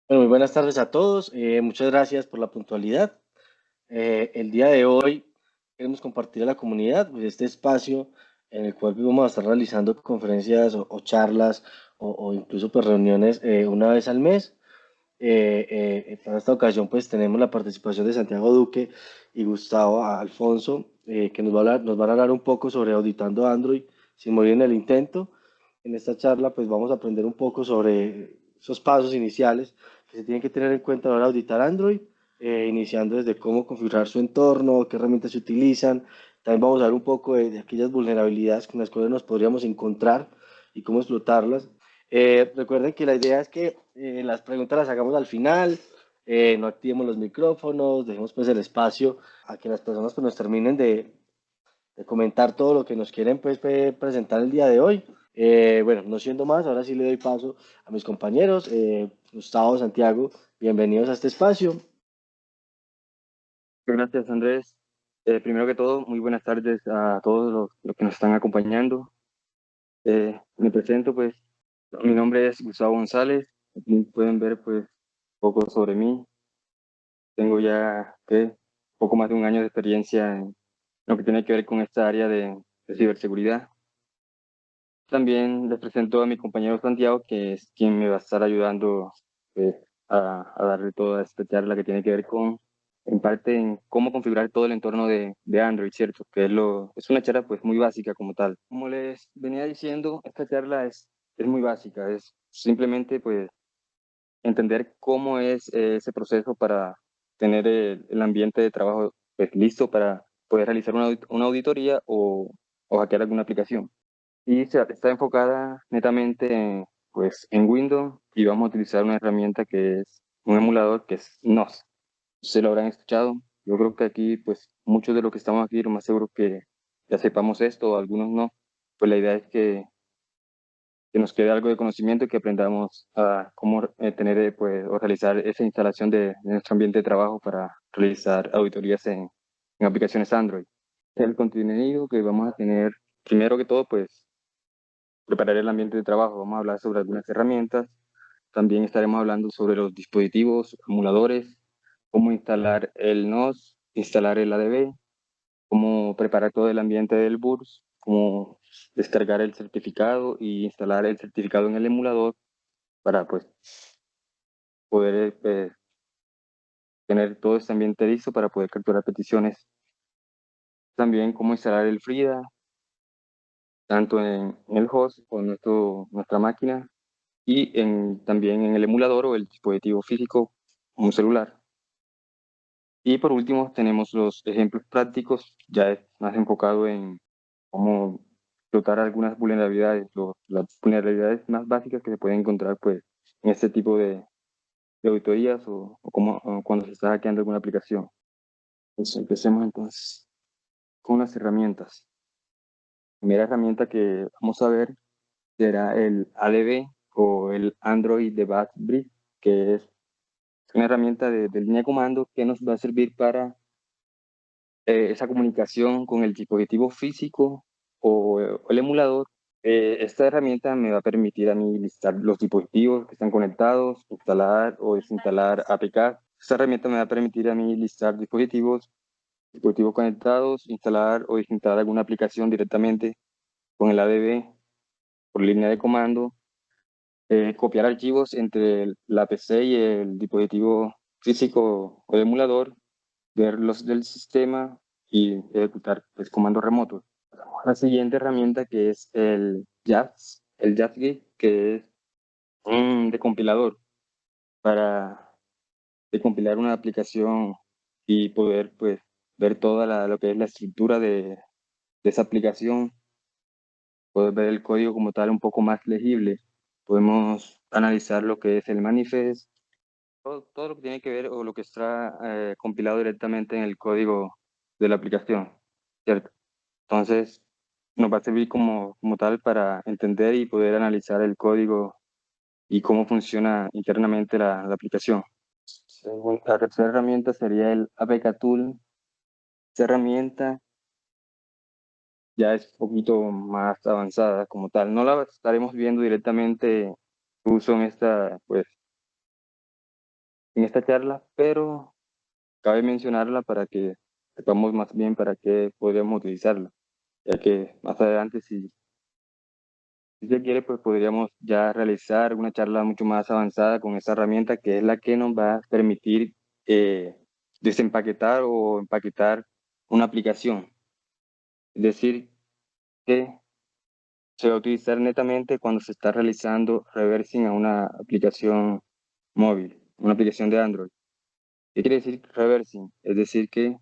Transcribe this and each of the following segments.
Bueno, muy buenas tardes a todos. Muchas gracias por la puntualidad. El día de hoy queremos compartir a la comunidad pues, este espacio en el cual vamos a estar realizando conferencias o charlas o incluso pues, reuniones una vez al mes. Para esta ocasión pues tenemos la participación de Santiago Duque y Gustavo Alfonso, que nos van a hablar un poco sobre auditando Android sin morir en el intento. En esta charla pues vamos a aprender un poco sobre esos pasos iniciales que se tienen que tener en cuenta a la hora de auditar Android, iniciando desde cómo configurar su entorno, qué herramientas se utilizan. También vamos a ver un poco de aquellas vulnerabilidades con las cuales nos podríamos encontrar y cómo explotarlas. Recuerden que la idea es que las preguntas las hagamos al final, no activemos los micrófonos, dejemos pues el espacio a que las personas pues, nos terminen de comentar todo lo que nos quieren pues, presentar el día de hoy. Bueno, no siendo más, ahora sí le doy paso a mis compañeros, Gustavo, Santiago, bienvenidos a este espacio. Gracias, Andrés. Primero que todo, muy buenas tardes a todos los que nos están acompañando. Me presento, pues, mi nombre es Gustavo González. Aquí pueden ver, pues, un poco sobre mí. Tengo ya, poco más de un año de experiencia en lo que tiene que ver con esta área de ciberseguridad. También les presento a mi compañero Santiago, que es quien me va a estar ayudando, pues, a darle toda esta charla que tiene que ver con, en parte, en cómo configurar todo el entorno de Android, ¿cierto? Que es una charla, pues, muy básica como tal. Como les venía diciendo, esta charla es muy básica, es simplemente, pues, entender cómo es ese proceso para tener el ambiente de trabajo, pues, listo para poder realizar una auditoría o hackear alguna aplicación. Y está enfocada netamente en Windows, y vamos a utilizar una herramienta que es un emulador que es NOS. Se lo habrán escuchado. Yo creo que aquí, pues, muchos de los que estamos aquí, lo más seguro que ya sepamos esto, o algunos no. Pues la idea es que nos quede algo de conocimiento y que aprendamos a cómo tener, pues, o realizar esa instalación de nuestro ambiente de trabajo para realizar auditorías en aplicaciones Android. El contenido que vamos a tener, primero que todo, pues, preparar el ambiente de trabajo. Vamos a hablar sobre algunas herramientas. También estaremos hablando sobre los dispositivos, emuladores, cómo instalar el NOS, instalar el ADB, cómo preparar todo el ambiente del BURS, cómo descargar el certificado y instalar el certificado en el emulador para, pues, poder tener todo este ambiente listo para poder capturar peticiones. También cómo instalar el FRIDA, tanto en el host o nuestra máquina, y también en el emulador o el dispositivo físico, un celular. Y por último tenemos los ejemplos prácticos, ya es más enfocado en cómo explotar algunas vulnerabilidades, las vulnerabilidades más básicas que se pueden encontrar, pues, en este tipo de auditorías, o cuando se está hackeando alguna aplicación. Pues empecemos entonces con las herramientas. La primera herramienta que vamos a ver será el ADB, o el Android Debug Brief, que es una herramienta de línea de comando que nos va a servir para esa comunicación con el dispositivo físico o el emulador. Esta herramienta me va a permitir a mí listar los dispositivos que están conectados, instalar o desinstalar APK. Esta herramienta me va a permitir a mí listar dispositivos conectados, instalar o desinstalar alguna aplicación directamente con el ADB por línea de comando, copiar archivos entre la PC y el dispositivo físico o el emulador, ver los del sistema y ejecutar, pues, comandos remotos. La siguiente herramienta, que es el JAWS, que es un decompilador para decompilar una aplicación y poder, pues, ver toda lo que es la estructura de esa aplicación, poder ver el código como tal un poco más legible. Podemos analizar lo que es el manifest, todo lo que tiene que ver o lo que está compilado directamente en el código de la aplicación, ¿cierto? Entonces, nos va a servir como tal para entender y poder analizar el código y cómo funciona internamente la aplicación. La tercera herramienta sería el APK Tool. Esta herramienta ya es un poquito más avanzada como tal. No la estaremos viendo directamente uso en esta, pues, en esta charla, pero cabe mencionarla para que sepamos más bien para qué podríamos utilizarla, ya que más adelante, si se quiere, pues podríamos ya realizar una charla mucho más avanzada con esta herramienta que es la que nos va a permitir desempaquetar o empaquetar una aplicación. Es decir, que se va a utilizar netamente cuando se está realizando reversing a una aplicación móvil, una aplicación de Android. ¿Qué quiere decir reversing? Es decir, que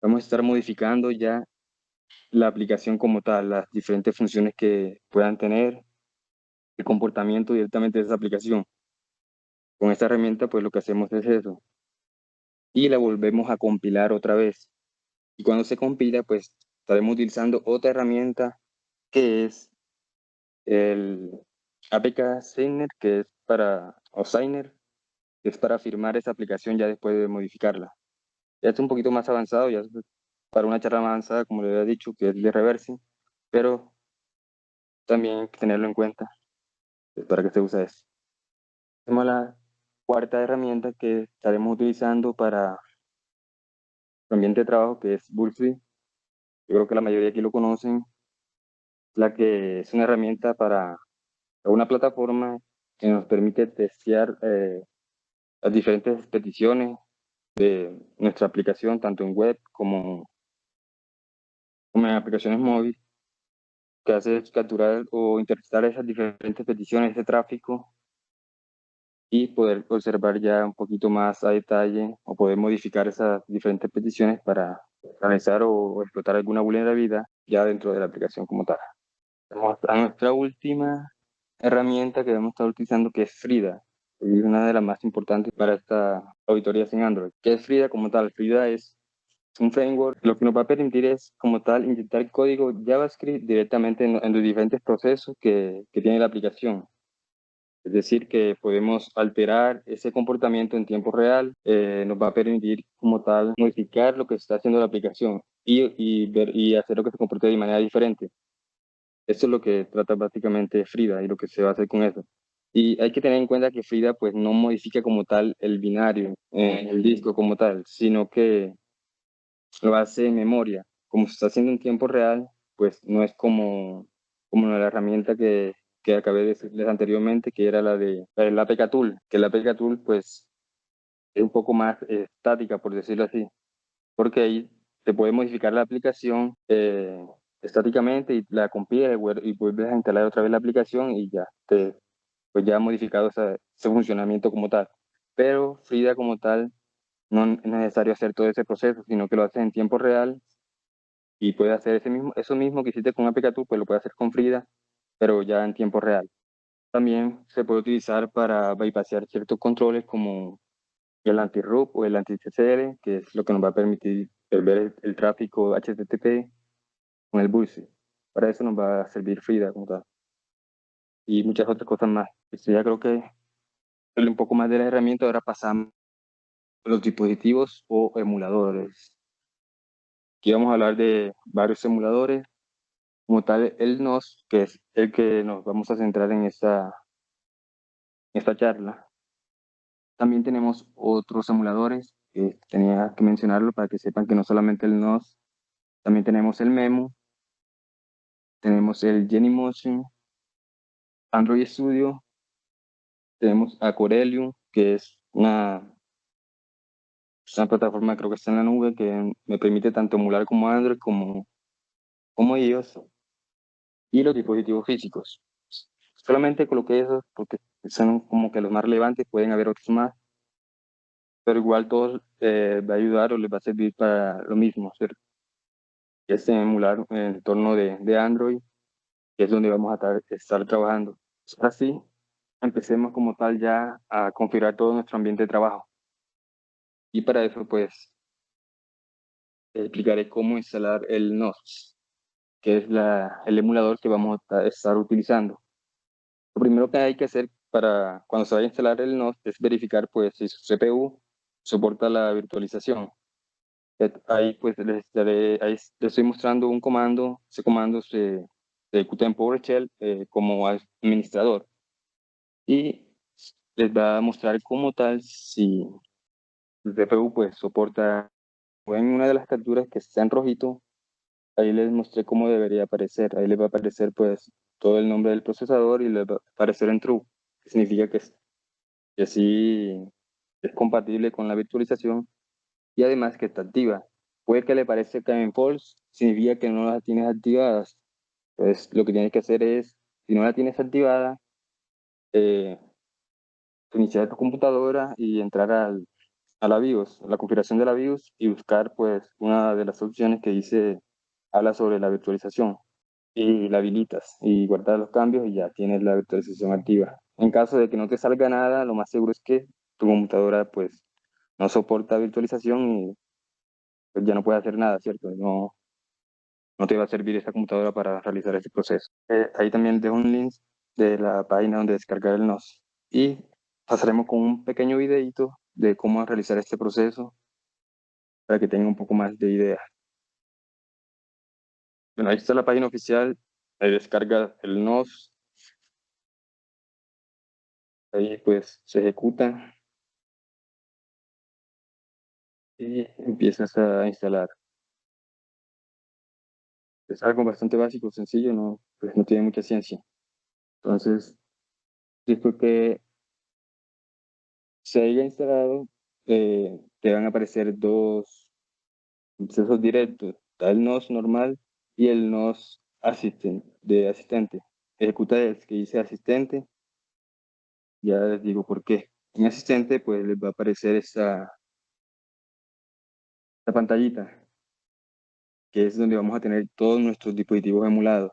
vamos a estar modificando ya la aplicación como tal, las diferentes funciones que puedan tener, el comportamiento directamente de esa aplicación. Con esta herramienta, pues lo que hacemos es eso. Y la volvemos a compilar otra vez. Y cuando se compila, pues estaremos utilizando otra herramienta que es el APK Signer, que es o Signer, que es para firmar esa aplicación ya después de modificarla. Ya es un poquito más avanzado, ya es para una charla más avanzada, como le había dicho, que es de reversing, pero también hay que tenerlo en cuenta para que se use eso. Tenemos la cuarta herramienta que estaremos utilizando para el ambiente de trabajo, que es Bullseye. Yo creo que la mayoría aquí lo conocen, la que es una herramienta para una plataforma que nos permite testear las diferentes peticiones de nuestra aplicación, tanto en web como en aplicaciones móviles, que hace es capturar o interpretar esas diferentes peticiones de tráfico y poder observar ya un poquito más a detalle o poder modificar esas diferentes peticiones para realizar o explotar alguna vulnerabilidad ya dentro de la aplicación como tal. Vamos a nuestra última herramienta que vamos a estar utilizando, que es Frida, y es una de las más importantes para esta auditoría en Android. ¿Qué es Frida como tal? Frida es un framework. Lo que nos va a permitir es, como tal, inyectar código JavaScript directamente en los diferentes procesos que tiene la aplicación. Es decir, que podemos alterar ese comportamiento en tiempo real, nos va a permitir como tal modificar lo que está haciendo la aplicación y hacer lo que se comporte de manera diferente. Eso es lo que trata prácticamente Frida y lo que se va a hacer con eso. Y hay que tener en cuenta que Frida pues no modifica como tal el binario, el disco como tal, sino que lo hace en memoria. Como se está haciendo en tiempo real, pues no es como la herramienta que acabé de decirles anteriormente, que era la de el APK Tool, que el APK Tool pues es un poco más estática, por decirlo así, porque ahí se puede modificar la aplicación estáticamente y la compilas y vuelves a instalar otra vez la aplicación y ya, pues ya ha modificado ese funcionamiento como tal. Pero Frida como tal no es necesario hacer todo ese proceso, sino que lo haces en tiempo real y puedes hacer eso mismo que hiciste con APK Tool, pues lo puedes hacer con Frida, pero ya en tiempo real. También se puede utilizar para bypassear ciertos controles como el anti-RUP o el anti-TCL, que es lo que nos va a permitir ver el tráfico HTTP con el Bullseye. Para eso nos va a servir Frida como tal. Y muchas otras cosas más. Esto ya creo que es un poco más de la herramienta. Ahora pasamos a los dispositivos o emuladores. Aquí vamos a hablar de varios emuladores. Como tal, el NOS, que es el que nos vamos a centrar en esta charla. También tenemos otros emuladores, que tenía que mencionarlo para que sepan que no solamente el NOS, también tenemos el Memu, tenemos el Genymotion, Android Studio, tenemos Aquarelium, que es una plataforma, creo que está en la nube, que me permite tanto emular como Android como iOS, y los dispositivos físicos. Solamente coloqué esos porque son como que los más relevantes, pueden haber otros más, pero igual todos va a ayudar o les va a servir para lo mismo, hacer este emular en el entorno de Android, que es donde vamos a estar trabajando. Así, empecemos como tal ya a configurar todo nuestro ambiente de trabajo. Y para eso, pues, explicaré cómo instalar el NOS, que es el emulador que vamos a estar utilizando. Lo primero que hay que hacer para cuando se vaya a instalar el NOS es verificar pues si su CPU soporta la virtualización. Ahí pues ahí les estoy mostrando un comando. Ese comando se ejecuta en PowerShell como administrador. Y les va a mostrar como tal si el CPU pues soporta, o en una de las capturas que está en rojito, ahí les mostré cómo debería aparecer. Ahí les va a aparecer pues todo el nombre del procesador y les va a aparecer en true, que significa que sí es compatible con la virtualización y además que está activa. Puede que le parezca en false, significa que no las tienes activadas. Entonces lo que tienes que hacer es, si no la tienes activada, eh, iniciar tu computadora y entrar a la BIOS, a la configuración de la BIOS y buscar pues una de las opciones que dice, habla sobre la virtualización y la habilitas y guardar los cambios y ya tienes la virtualización activa. En caso de que no te salga nada, lo más seguro es que tu computadora pues no soporta virtualización y pues, ya no puede hacer nada, ¿cierto? No te va a servir esta computadora para realizar este proceso. Ahí también dejo un link de la página donde descargar el NOS y pasaremos con un pequeño videito de cómo realizar este proceso para que tengan un poco más de idea. Bueno, ahí está la página oficial, ahí descarga el NOS, ahí pues se ejecuta y empiezas a instalar. Es algo bastante básico, sencillo, no, pues no tiene mucha ciencia. Entonces, después que se haya instalado, te van a aparecer dos accesos directos. Está el NOS normal y el NOS de asistente. Ejecuta el que dice asistente, ya les digo por qué. En asistente, pues les va a aparecer esta pantallita, que es donde vamos a tener todos nuestros dispositivos emulados.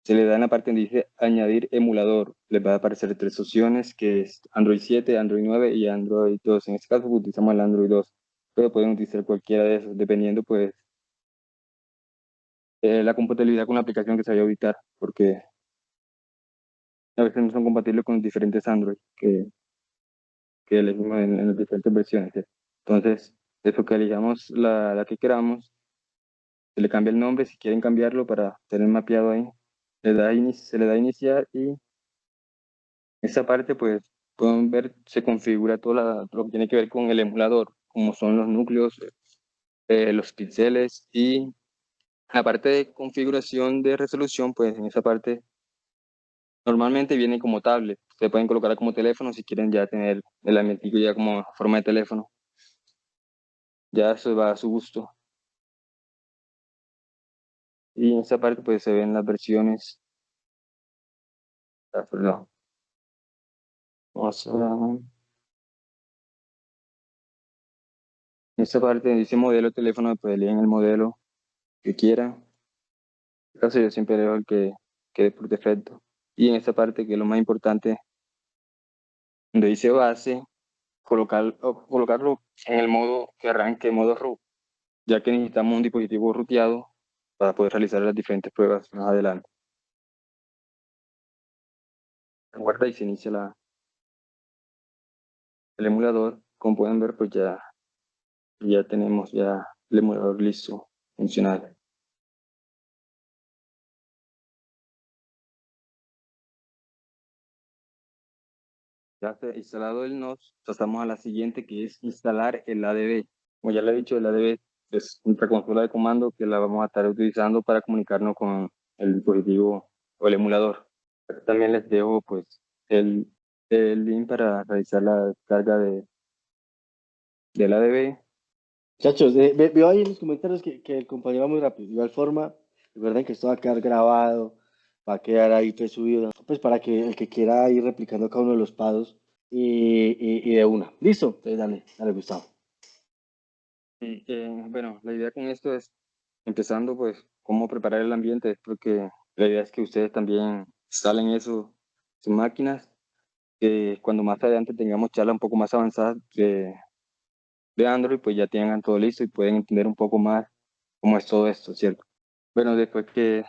Se le da en la parte donde dice añadir emulador. Les va a aparecer tres opciones, que es Android 7, Android 9 y Android 2. En este caso pues, utilizamos el Android 2, pero pueden utilizar cualquiera de esos, dependiendo pues la compatibilidad con la aplicación que se vaya a ubicar, porque a veces no son compatibles con diferentes Android que elegimos en las diferentes versiones. ¿Sí? Entonces, eso que elijamos la que queramos, se le cambia el nombre si quieren cambiarlo para tener mapeado ahí. Se le da a iniciar y esa parte, pues, pueden ver, se configura todo lo que tiene que ver con el emulador, como son los núcleos, los píxeles y la parte de configuración de resolución, pues en esa parte normalmente viene como tablet. Se pueden colocar como teléfono si quieren ya tener el ambientico ya como forma de teléfono. Ya eso va a su gusto. Y en esa parte pues se ven las versiones. Perdón. Vamos a, en esta parte dice modelo de teléfono, pues leen el modelo que quieran. En este caso yo siempre leo el que quede por defecto. Y en esta parte que es lo más importante, donde dice base, colocarlo en el modo que arranque, modo root, ya que necesitamos un dispositivo ruteado para poder realizar las diferentes pruebas más adelante. Guarda y se inicia el emulador. Como pueden ver, pues ya tenemos ya el emulador listo, funcional. Ya está instalado el NOS, pasamos a la siguiente que es instalar el ADB. Como ya le he dicho, el ADB es nuestra consola de comando que la vamos a estar utilizando para comunicarnos con el dispositivo o el emulador. Aquí también les dejo pues el, el link para realizar la descarga del ADB. Muchachos, veo ahí en los comentarios que el compañero va muy rápido. De igual forma, recuerden que esto va a quedar grabado, va a quedar ahí pues subido, pues para que el que quiera ir replicando cada uno de los pasos y de una. ¿Listo? Entonces dale, Gustavo. Y, bueno, la idea con esto es empezando pues cómo preparar el ambiente, porque la idea es que ustedes también instalen eso, sus máquinas, que cuando más adelante tengamos charlas un poco más avanzadas de Android, pues ya tengan todo listo y pueden entender un poco más cómo es todo esto, ¿cierto? Bueno, después que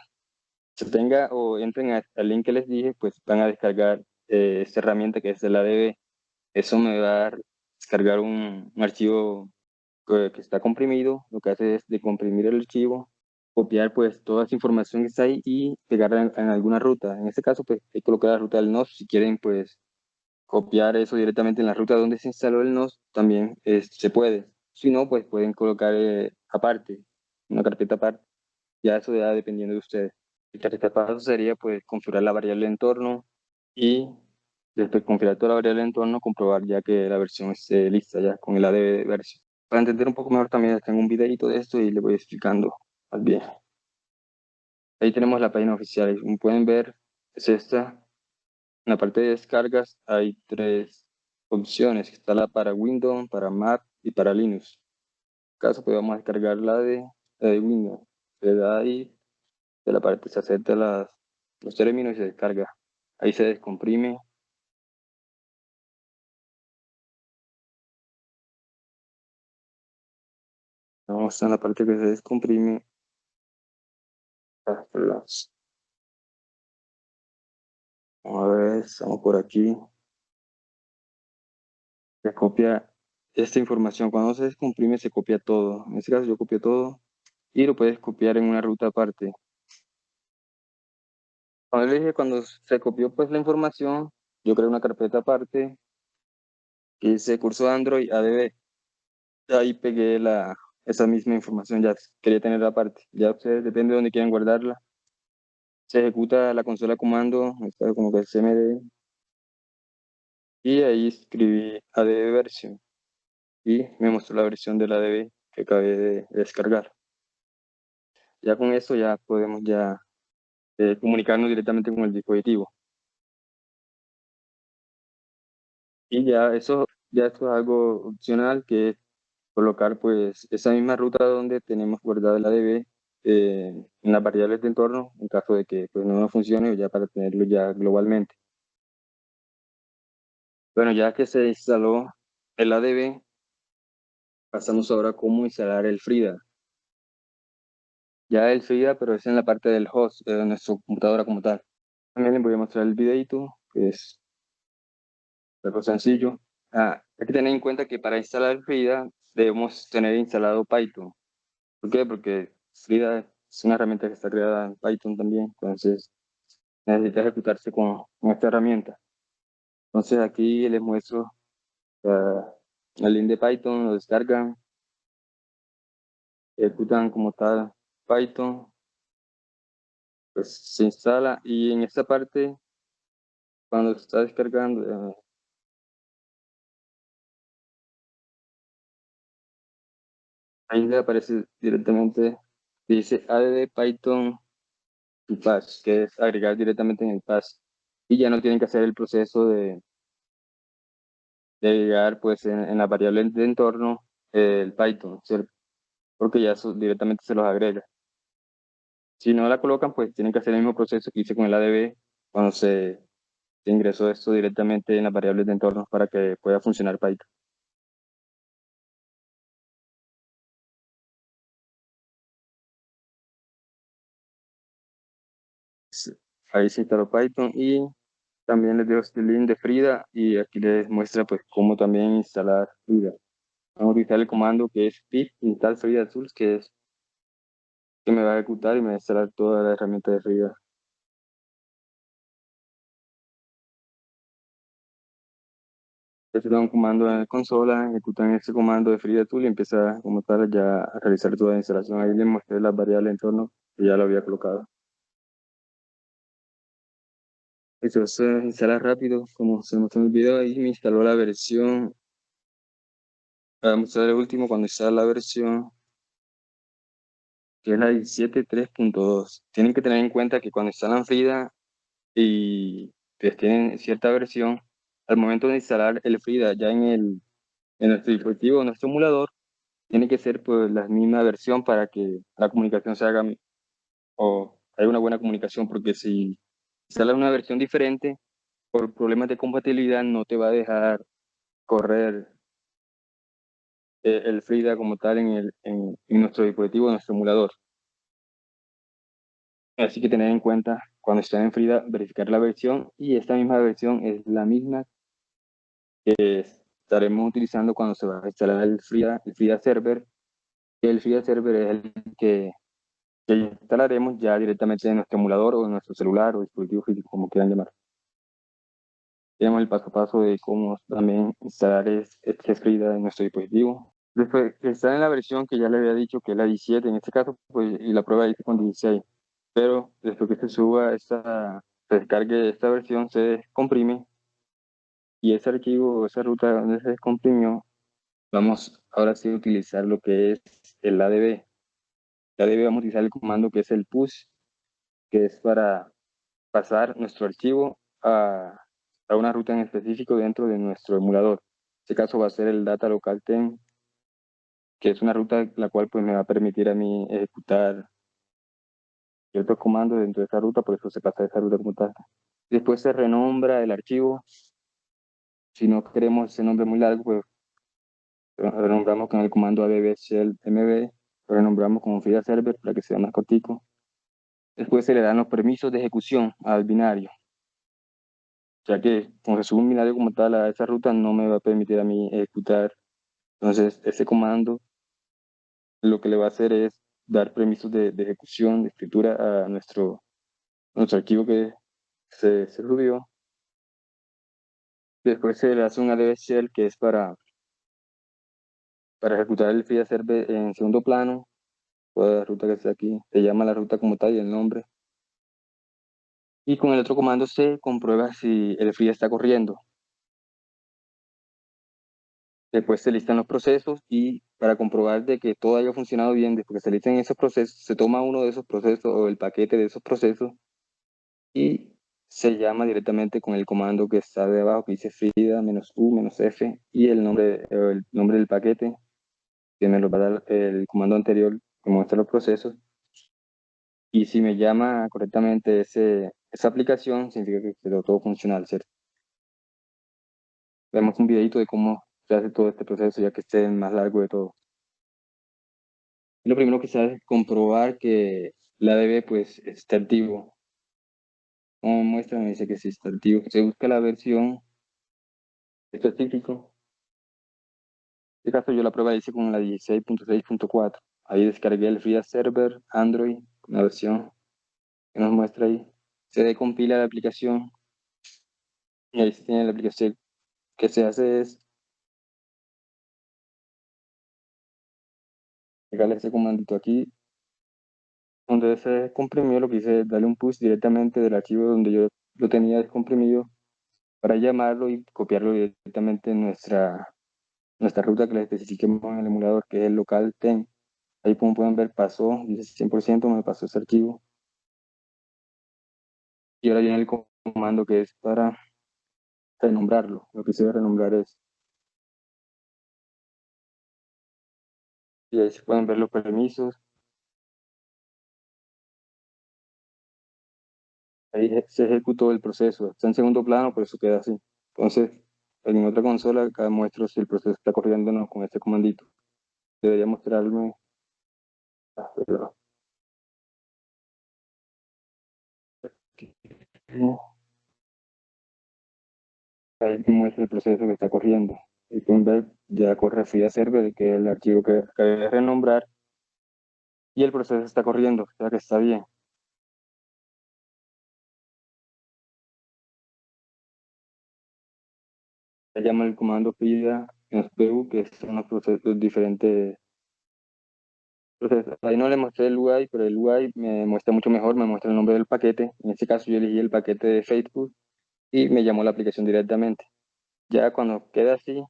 se tenga o entren al link que les dije, pues van a descargar esta herramienta que es el ADB. Eso me va a dar descargar un archivo que está comprimido. Lo que hace es de comprimir el archivo, copiar pues toda esa información que está ahí y pegarla en alguna ruta. En este caso, pues hay que colocar la ruta del NOS. Si quieren, pues copiar eso directamente en la ruta donde se instaló el NOS, también se puede. Si no, pues pueden colocar aparte, una carpeta aparte. Ya eso ya dependiendo de ustedes. El tercer paso sería pues configurar la variable de entorno y después de configurar toda la variable de entorno, comprobar ya que la versión esté lista ya con el ADB versión. Para entender un poco mejor también les tengo un videito de esto y les voy explicando más bien. Ahí tenemos la página oficial. Y como pueden ver, es esta. En la parte de descargas hay tres opciones. Está la para Windows, para Mac y para Linux. En caso, pues vamos a descargar la de Windows. Se da ahí, de la parte se acepta los términos y se descarga. Ahí se descomprime. Vamos a la parte que se descomprime. Vamos a ver, estamos por aquí. Se copia esta información. Cuando se descomprime, se copia todo. En este caso, yo copio todo y lo puedes copiar en una ruta aparte. Cuando le dije, cuando se copió pues la información, yo creé una carpeta aparte que dice curso Android ADB. Ahí pegué esa misma información, ya quería tenerla aparte. Ya ustedes, depende de dónde quieran guardarla. Se ejecuta la consola de comando, está como que cmd, y ahí escribí ADB versión. Y me mostró la versión del ADB que acabé de descargar. Ya con eso ya podemos ya comunicarnos directamente con el dispositivo. Y ya esto es algo opcional, que es colocar pues esa misma ruta donde tenemos guardada el ADB en las variables de entorno en caso de que pues, no nos funcione o ya para tenerlo ya globalmente. Bueno, ya que se instaló el ADB, pasamos ahora a cómo instalar el FRIDA. Ya el FRIDA, pero es en la parte del host de nuestra computadora como tal. También les voy a mostrar el videito, que es algo sencillo. Hay que tener en cuenta que para instalar el FRIDA debemos tener instalado Python. ¿Por qué? Porque Frida es una herramienta que está creada en Python también, entonces necesita ejecutarse con esta herramienta. Entonces aquí les muestro el link de Python, lo descargan, ejecutan como tal Python, pues se instala y en esta parte, cuando se está descargando, ahí le aparece directamente, dice add Python to patch, que es agregar directamente en el patch. Y ya no tienen que hacer el proceso de agregar pues en la variable de entorno el Python, ¿cierto? Porque ya eso directamente se los agrega. Si no la colocan, pues tienen que hacer el mismo proceso que hice con el ADB cuando se ingresó esto directamente en las variables de entorno para que pueda funcionar Python. Sí. Ahí se instaló Python y también les dejo este link de Frida y aquí les muestra pues cómo también instalar Frida. Vamos a utilizar el comando que es pip install Frida Tools, que es que me va a ejecutar y me va a instalar toda la herramienta de Frida. Entonces da un comando en la consola, ejecutan ese comando de FreeDTool y empieza como tal ya a realizar toda la instalación. Ahí les mostré las variables de entorno que ya lo había colocado. Eso se instala rápido, como se mostró en el video. Ahí me instaló la versión. Voy a mostrar el último cuando instala la versión, que es la 17.3.2. Tienen que tener en cuenta que cuando instalan Frida y pues tienen cierta versión, al momento de instalar el Frida ya en nuestro dispositivo, en nuestro emulador, tiene que ser pues la misma versión para que la comunicación se haga o haya una buena comunicación, porque si instalas una versión diferente, por problemas de compatibilidad no te va a dejar correr el Frida como tal en nuestro dispositivo, en nuestro emulador. Así que tener en cuenta cuando estén en Frida, verificar la versión, y esta misma versión es la misma que estaremos utilizando cuando se va a instalar el Frida Server. El Frida Server es el que instalaremos ya directamente en nuestro emulador o en nuestro celular o dispositivo físico, como quieran llamar. Tenemos el paso a paso de cómo también instalar este Frida en nuestro dispositivo. Después está en la versión que ya le había dicho, que es la 17 en este caso, pues, y la prueba dice con 16. Pero después que se suba se descargue esta versión, se descomprime y ese archivo, esa ruta donde se descomprimió, vamos ahora sí a utilizar lo que es el ADB. El ADB vamos a utilizar el comando que es el push, que es para pasar nuestro archivo a una ruta en específico dentro de nuestro emulador. En este caso va a ser el data local 10, que es una ruta la cual pues me va a permitir a mí ejecutar ciertos comandos dentro de esa ruta, por eso se pasa esa ruta como tal. Después se renombra el archivo. Si no queremos ese nombre muy largo, pues lo renombramos con el comando add shell mb, lo renombramos como FIDA server para que sea más cortico. Después se le dan los permisos de ejecución al binario, ya que como se sube un binario como tal a esa ruta, no me va a permitir a mí ejecutar. Entonces, ese comando lo que le va a hacer es dar permisos de ejecución, de escritura a nuestro archivo que se subió. Después se le hace un add shell que es para ejecutar el FIDA server en segundo plano. Toda la ruta que está aquí, se llama la ruta como tal y el nombre. Y con el otro comando se comprueba si el FIDA está corriendo. Después se listan los procesos y para comprobar de que todo haya funcionado bien, después que se listan esos procesos, se toma uno de esos procesos o el paquete de esos procesos y se llama directamente con el comando que está de abajo que dice frida-u-f y el nombre del paquete que me lo va a dar el comando anterior que muestra los procesos. Y si me llama correctamente esa aplicación, significa que quedó todo funcional, ¿cierto? Vemos un videito de cómo se hace todo este proceso, ya que este es el más largo de todo. Y lo primero que se hace es comprobar que la ADB pues está activo. Como muestra, me dice que sí está activo. Se busca la versión específica. En este caso yo la prueba la hice con la 16.6.4. Ahí descargué el FreeDAS Server Android, una versión que nos muestra ahí. Se decompila la aplicación y ahí se tiene la aplicación. Que se hace es pegarle ese comandito aquí, donde se descomprimió, lo que hice es darle un push directamente del archivo donde yo lo tenía descomprimido para llamarlo y copiarlo directamente en nuestra ruta que le especifiquemos en el emulador, que es el local 10. Ahí como pueden ver pasó, dice 100%, me pasó ese archivo. Y ahora viene el comando que es para renombrarlo. Lo que se debe renombrar es, y ahí se pueden ver los permisos. Ahí se ejecutó el proceso. Está en segundo plano, por eso queda así. Entonces, en otra consola, acá muestro si el proceso está corriendo o no con este comandito. Debería mostrarme. Perdón. Ahí me muestra el proceso que está corriendo. Y pueden ver, ya corre FIDA Server, que es el archivo que acabé de renombrar, y el proceso está corriendo, o sea que está bien. Se llama el comando FIDA en SPU, que son los procesos diferentes. Entonces, ahí no le mostré el UI, pero el UI me muestra mucho mejor, me muestra el nombre del paquete. En este caso yo elegí el paquete de Facebook y me llamó la aplicación directamente. Ya cuando queda así,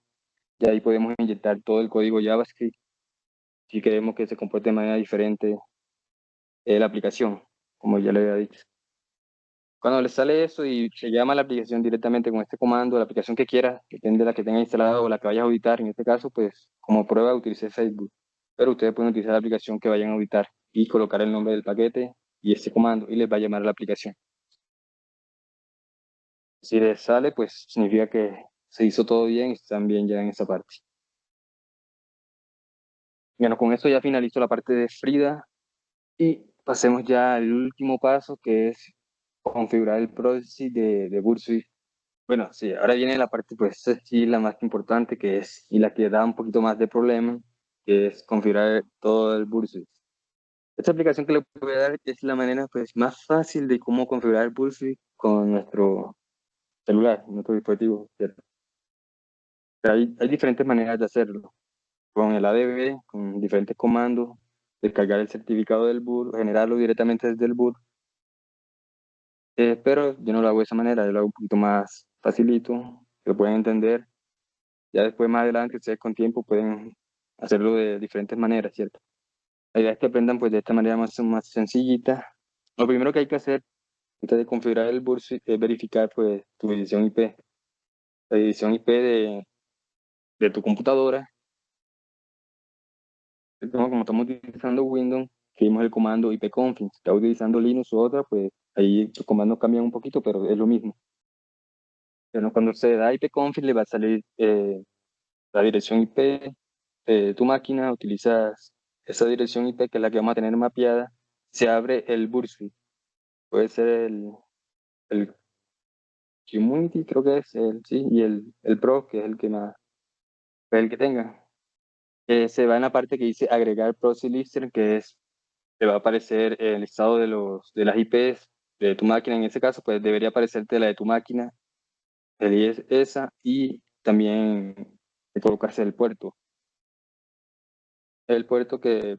ya ahí podemos inyectar todo el código JavaScript si queremos que se comporte de manera diferente la aplicación, como ya le había dicho. Cuando le sale eso y se llama a la aplicación directamente con este comando, la aplicación que quiera, depende de la que tenga instalada o la que vaya a auditar, en este caso, pues como prueba utilicé Facebook. Pero ustedes pueden utilizar la aplicación que vayan a auditar y colocar el nombre del paquete y este comando y les va a llamar a la aplicación. Si les sale, pues significa que se hizo todo bien y están bien ya en esa parte. Bueno, con esto ya finalizo la parte de Frida y pasemos ya al último paso que es configurar el proxy de Bursuit. Bueno, sí, ahora viene la parte, pues, sí, la más importante, que es, y la que da un poquito más de problema, que es configurar todo el Bursuit. Esta aplicación que le voy a dar es la manera, pues, más fácil de cómo configurar el Bursuit con nuestro celular, en otro dispositivo, ¿cierto? Pero hay diferentes maneras de hacerlo. Con el ADB, con diferentes comandos, descargar el certificado del boot, generarlo directamente desde el boot. Pero yo no lo hago de esa manera, yo lo hago un poquito más facilito, que lo pueden entender. Ya después, más adelante, ustedes con tiempo pueden hacerlo de diferentes maneras, ¿cierto? La idea es que aprendan pues de esta manera más sencillita. Lo primero que hay que hacer antes de configurar el boot es verificar pues tu dirección IP. La dirección IP de tu computadora. Como estamos utilizando Windows, escribimos el comando ipconfig. Si estás utilizando Linux u otra, pues ahí los comandos cambian un poquito, pero es lo mismo. Pero cuando se da ipconfig le va a salir la dirección IP de tu máquina, utilizas esa dirección IP que es la que vamos a tener mapeada, se abre el Bursuit. Puede ser el Community, creo que es el, sí, y el Pro, que es el que más, el que tenga. Se va en la parte que dice agregar proxy lister, que es, te va a aparecer el listado de las IPs de tu máquina. En ese caso, pues debería aparecerte la de tu máquina, el esa, y también colocarse el puerto. El puerto que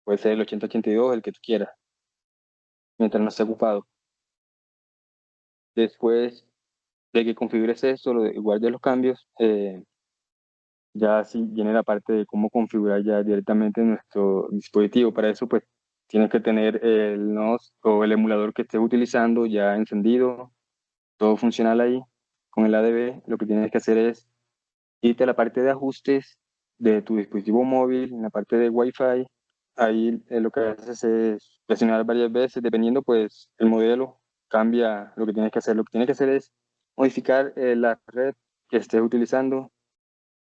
puede ser el 8082, el que tú quieras, mientras no esté ocupado. Después de que configures esto, y guardes los cambios, ya sí viene la parte de cómo configurar ya directamente nuestro dispositivo. Para eso, pues, tienes que tener el NOS o el emulador que estés utilizando ya encendido, todo funcional ahí. Con el ADB, lo que tienes que hacer es irte a la parte de ajustes de tu dispositivo móvil, en la parte de Wi-Fi. Ahí lo que haces es presionar varias veces, dependiendo, pues, el modelo, cambia lo que tienes que hacer. Lo que tienes que hacer es modificar la red que estés utilizando,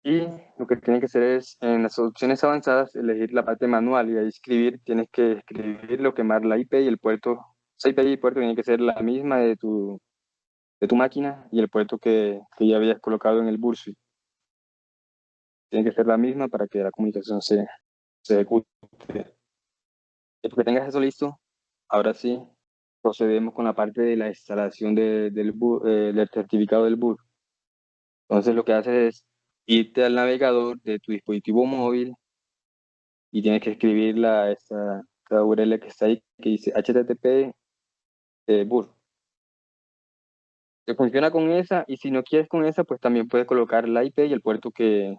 y lo que tienes que hacer es, en las opciones avanzadas, elegir la parte manual y ahí escribir, tienes que escribir lo que marca la IP y el puerto. Esa IP y el puerto tienen que ser la misma de tu máquina y el puerto que ya habías colocado en el Bursuit. Tiene que ser la misma para que la comunicación se ejecute. Después que tengas eso listo, ahora sí, procedemos con la parte de la instalación del certificado del boot. Entonces lo que haces es irte al navegador de tu dispositivo móvil y tienes que escribir esta URL que está ahí, que dice HTTP boot. Te funciona con esa, y si no quieres con esa, pues también puedes colocar la IP y el puerto que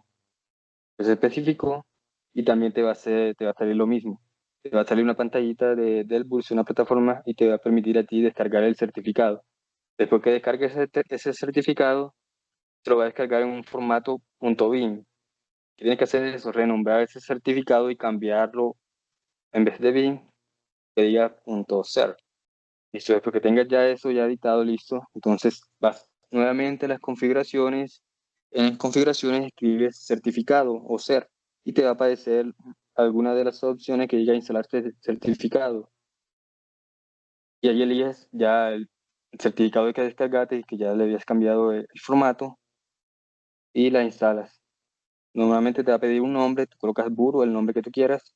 es específico, y también te va a salir lo mismo. Te va a salir una pantallita del Bursuit, una plataforma, y te va a permitir a ti descargar el certificado. Después que descargues ese certificado, te lo va a descargar en un formato .bin. ¿Qué tienes que hacer? Es eso, renombrar ese certificado y cambiarlo, en vez de bin, que diga .cer. Listo, después que tengas ya eso ya editado, listo, entonces vas nuevamente a las configuraciones. En configuraciones escribes certificado o ser y te va a aparecer alguna de las opciones que diga instalar certificado. Y ahí eliges ya el certificado que descargaste y que ya le habías cambiado el formato, y la instalas. Normalmente te va a pedir un nombre, tú colocas boot o el nombre que tú quieras,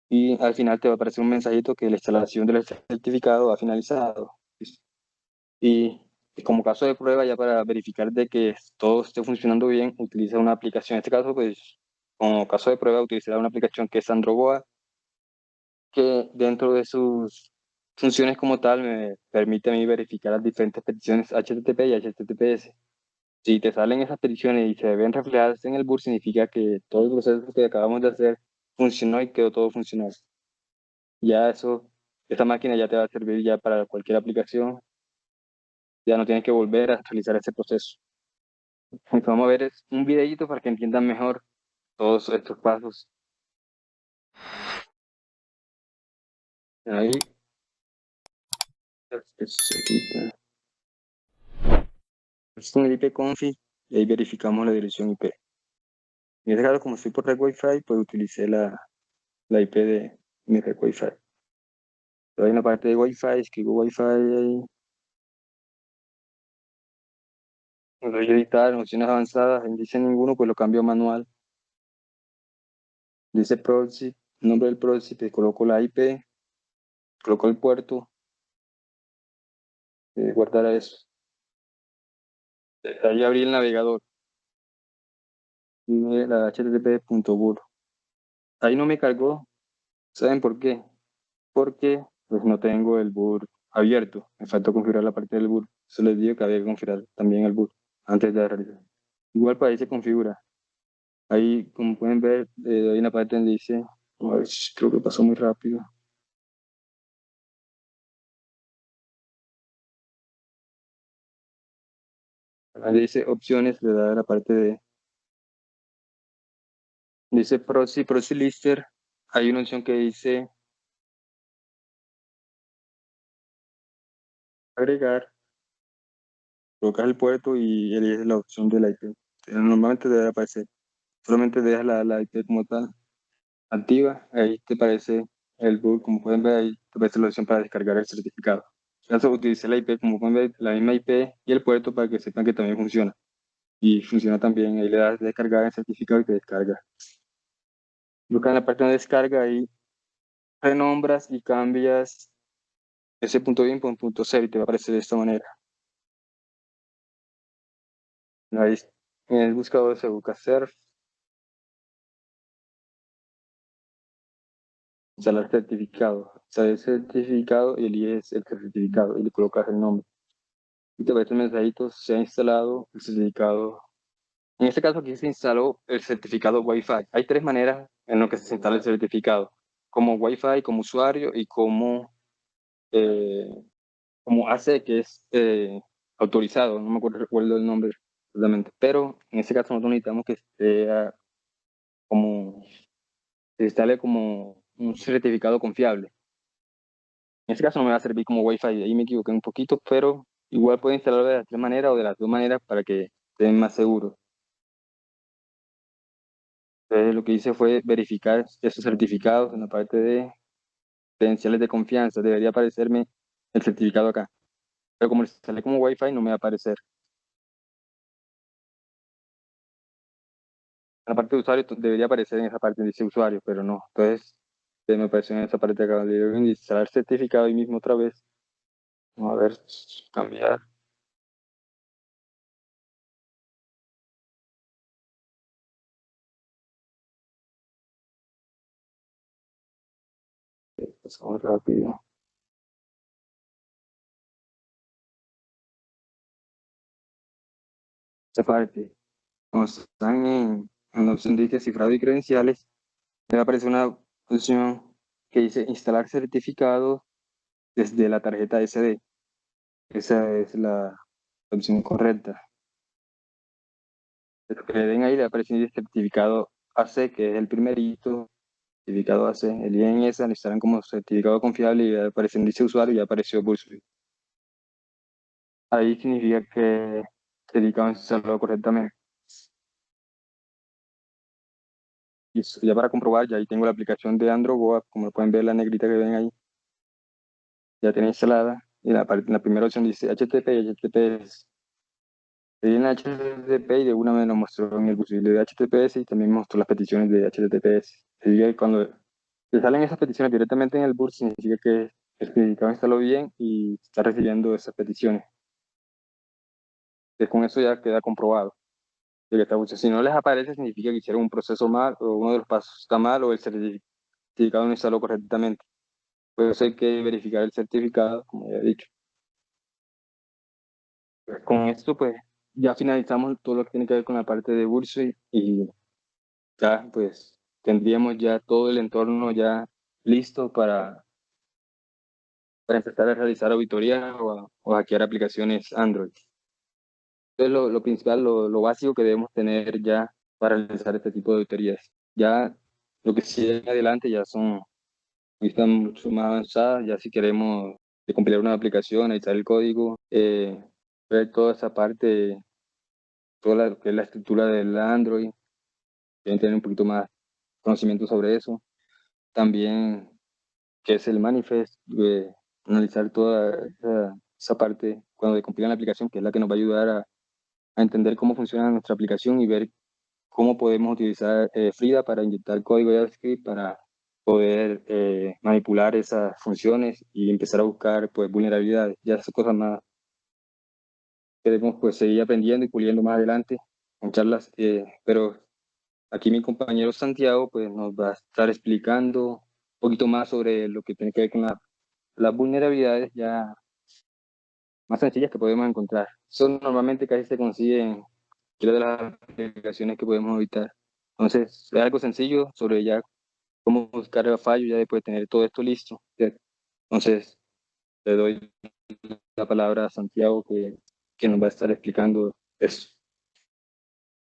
y al final te va a aparecer un mensajito que la instalación del certificado ha finalizado. Y, y como caso de prueba, ya para verificar de que todo esté funcionando bien, utiliza una aplicación. En este caso, pues, como caso de prueba, utilizará una aplicación que es Androboa, que dentro de sus funciones como tal me permite a mí verificar las diferentes peticiones HTTP y HTTPS. Si te salen esas peticiones y se ven reflejadas en el BUR, significa que todo el proceso que acabamos de hacer funcionó y quedó todo funcional. Ya eso, esta máquina ya te va a servir ya para cualquier aplicación, ya no tienes que volver a realizar ese proceso. Entonces vamos a ver un videito para que entiendan mejor todos estos pasos. Ahí se quita. Es con el ipconfig y ahí verificamos la dirección IP. En este caso, como estoy por red Wi-Fi, pues utilicé la IP de mi red Wi-Fi. Estoy en la parte de Wi-Fi, escribo Wi-Fi ahí. Lo voy a editar en opciones avanzadas, en dice ninguno, pues lo cambio a manual. Dice proxy, nombre del proxy, pues coloco la IP, coloco el puerto, guardar eso. Ahí abrí el navegador y vi la http.bur. Ahí no me cargó. ¿Saben por qué? Porque pues no tengo el BUR abierto. Me faltó configurar la parte del BUR. Eso les digo que había que configurar también el BUR antes de realizar. Igual para ahí se configura. Ahí, como pueden ver, hay una parte donde dice, ay, creo que pasó muy rápido. Ahí dice opciones, le da la parte de, dice Proxy Lister. Hay una opción que dice agregar, colocas el puerto y eliges la opción de la IP. Normalmente debe aparecer, solamente dejas la IP como tal activa, ahí te aparece el book, como pueden ver ahí te aparece la opción para descargar el certificado. Entonces utilicé la IP, como pueden ver, la misma IP y el puerto para que sepan que también funciona. Y funciona también, ahí le das descargar el certificado y te descarga. Luego en la parte de descarga ahí renombras y cambias ese punto bien por un punto cero y te va a aparecer de esta manera. Ahí en el buscador se busca surf, instalar certificado. Sale el certificado y eliges el certificado y le colocas el nombre. Y te aparece el mensajito, se ha instalado el certificado. En este caso aquí se instaló el certificado Wi-Fi. Hay tres maneras en lo que se instala el certificado. Como Wi-Fi, como usuario y eh, como AC, que es autorizado. No me acuerdo, recuerdo el nombre exactamente. Pero en este caso nosotros necesitamos que sea como, se instale como un certificado confiable. En este caso no me va a servir como Wi-Fi. Ahí me equivoqué un poquito, pero igual puede instalarlo de las tres maneras o de las dos maneras para que estén más seguros. Entonces, lo que hice fue verificar esos certificados en la parte de credenciales de confianza. Debería aparecerme el certificado acá. Pero como sale como Wi-Fi, no me va a aparecer. En la parte de usuario debería aparecer en esa parte donde dice usuario, pero no. Entonces, me apareció en esa parte de acá. Debo instalar certificado ahí mismo otra vez. Vamos a ver, cambiar. Pasamos rápido. Esta parte. Como están en la opción de cifrado y credenciales, me va a aparecer una opción que dice instalar certificado desde la tarjeta SD. Esa es la opción correcta. Lo que le den ahí le aparece el certificado AC, que es el primerito, certificado AC. El día en esa le estarán como certificado confiable y aparece en dice usuario y ya apareció Buzzfeed. Ahí significa que el certificado se instaló correctamente. Y ya para comprobar, ya ahí tengo la aplicación de Android Goa, como lo pueden ver la negrita que ven ahí, ya tiene instalada. Y la primera opción dice HTTP y HTTPS. Le di en HTTP y de una vez nos mostró en el busito de HTTPS y también mostró las peticiones de HTTPS. Significa que cuando te salen esas peticiones directamente en el bus, significa que el certificado instaló bien y está recibiendo esas peticiones. Entonces, con eso ya queda comprobado de que está funcionando. Si no les aparece, significa que hicieron un proceso mal o uno de los pasos está mal o el certificado no instaló correctamente. Por eso hay que verificar el certificado, como ya he dicho. Pues, con esto, pues, ya finalizamos todo lo que tiene que ver con la parte de Bursui y ya, pues, tendríamos ya todo el entorno ya listo para empezar a realizar auditorías o hackear aplicaciones Android. Entonces, lo principal, lo básico que debemos tener ya para realizar este tipo de auditorías. Ya lo que sigue en adelante ya están mucho más avanzadas, ya si queremos compilar una aplicación, editar el código, ver toda esa parte, toda lo que es la estructura del Android, deben tener un poquito más conocimiento sobre eso. También qué es el manifest, analizar toda esa parte cuando compilan la aplicación, que es la que nos va a ayudar a entender cómo funciona nuestra aplicación y ver cómo podemos utilizar Frida para inyectar código JavaScript para poder manipular esas funciones y empezar a buscar pues vulnerabilidades, ya esas cosas más queremos pues seguir aprendiendo y puliendo más adelante en charlas, pero aquí mi compañero Santiago pues nos va a estar explicando un poquito más sobre lo que tiene que ver con las vulnerabilidades ya más sencillas que podemos encontrar. Son normalmente casi se consiguen cualquiera de las aplicaciones que podemos evitar. Entonces, es algo sencillo sobre ya cómo buscar el fallo ya después de tener todo esto listo. ¿Cierto? Entonces, le doy la palabra a Santiago que nos va a estar explicando eso.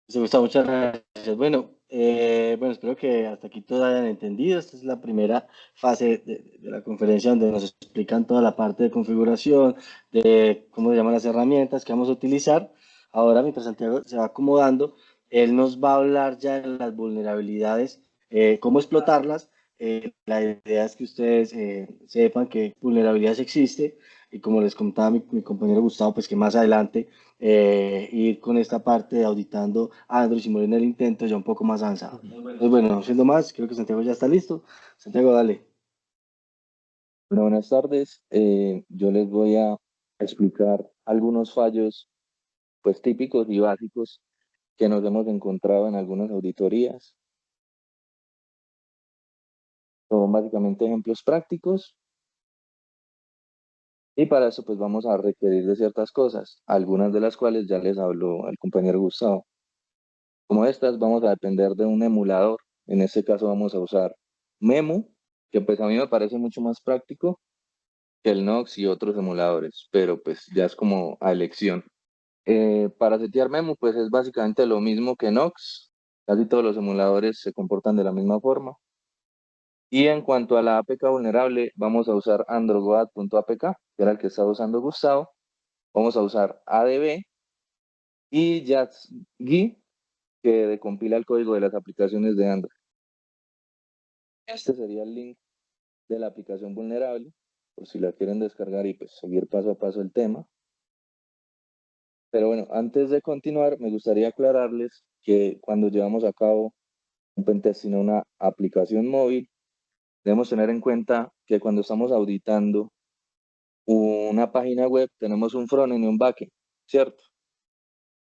Se gusta, muchas gracias. Bueno, espero que hasta aquí todos hayan entendido. Esta es la primera fase de la conferencia donde nos explican toda la parte de configuración, de cómo se llaman las herramientas que vamos a utilizar. Ahora, mientras Santiago se va acomodando, él nos va a hablar ya de las vulnerabilidades, cómo explotarlas. La idea es que ustedes sepan que vulnerabilidades existen y como les contaba mi compañero Gustavo, pues que más adelante ir con esta parte de auditando Android y morir en el intento ya un poco más avanzado. Pues bueno, siendo más, creo que Santiago ya está listo. Santiago, dale. Bueno, buenas tardes. Yo les voy a explicar algunos fallos pues típicos y básicos que nos hemos encontrado en algunas auditorías. Son básicamente ejemplos prácticos y para eso pues vamos a requerir de ciertas cosas, algunas de las cuales ya les habló el compañero Gustavo. Como estas vamos a depender de un emulador. En este caso vamos a usar Memu, que pues a mí me parece mucho más práctico que el Nox y otros emuladores, pero pues ya es como a elección. Para setear Memu, pues es básicamente lo mismo que Nox. Casi todos los emuladores se comportan de la misma forma. Y en cuanto a la APK vulnerable, vamos a usar androgoat.apk, que era el que estaba usando Gustavo. Vamos a usar ADB y JATSGI, que decompila el código de las aplicaciones de Android. Este sería el link de la aplicación vulnerable, por si la quieren descargar y pues seguir paso a paso el tema. Pero bueno, antes de continuar, me gustaría aclararles que cuando llevamos a cabo un pentesting a una aplicación móvil, debemos tener en cuenta que cuando estamos auditando una página web, tenemos un frontend y un backend, ¿cierto?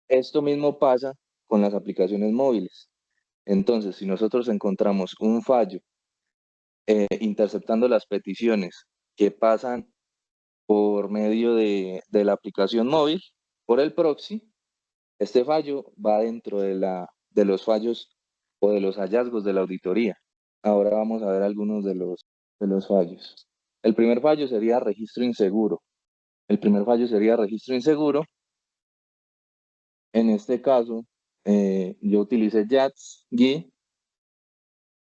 Esto mismo pasa con las aplicaciones móviles. Entonces, si nosotros encontramos un fallo interceptando las peticiones que pasan por medio de la aplicación móvil, por el proxy, este fallo va dentro de los fallos o de los hallazgos de la auditoría. Ahora vamos a ver algunos de los fallos. El primer fallo sería registro inseguro. El primer fallo sería registro inseguro. En este caso, yo utilicé JATSGI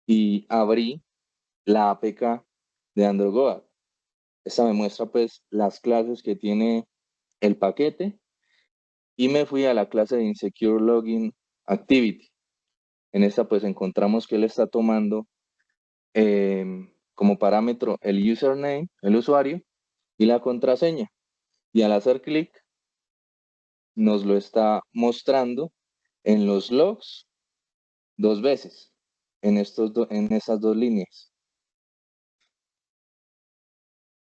y abrí la APK de AndroGoat. Esta me muestra pues las clases que tiene el paquete y me fui a la clase de Insecure Login Activity. En esta pues encontramos que él está tomando como parámetro el username, el usuario, y la contraseña. Y al hacer clic, nos lo está mostrando en los logs dos veces, en estas dos líneas.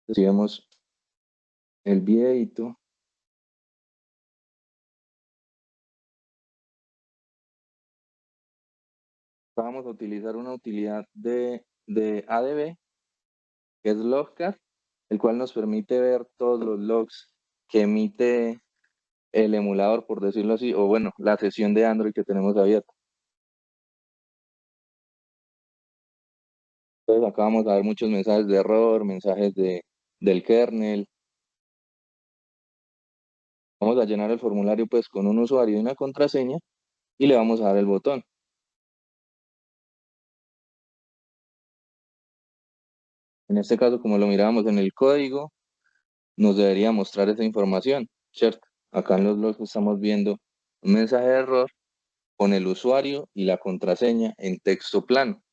Si vemos el videito, vamos a utilizar una utilidad de ADB, que es Logcast, el cual nos permite ver todos los logs que emite el emulador, por decirlo así, o bueno, la sesión de Android que tenemos abierta. Entonces acá vamos a ver muchos mensajes de error, mensajes del kernel. Vamos a llenar el formulario pues con un usuario y una contraseña y le vamos a dar el botón. En este caso, como lo mirábamos en el código, nos debería mostrar esa información, ¿cierto? Acá en los logs estamos viendo un mensaje de error con el usuario y la contraseña en texto plano.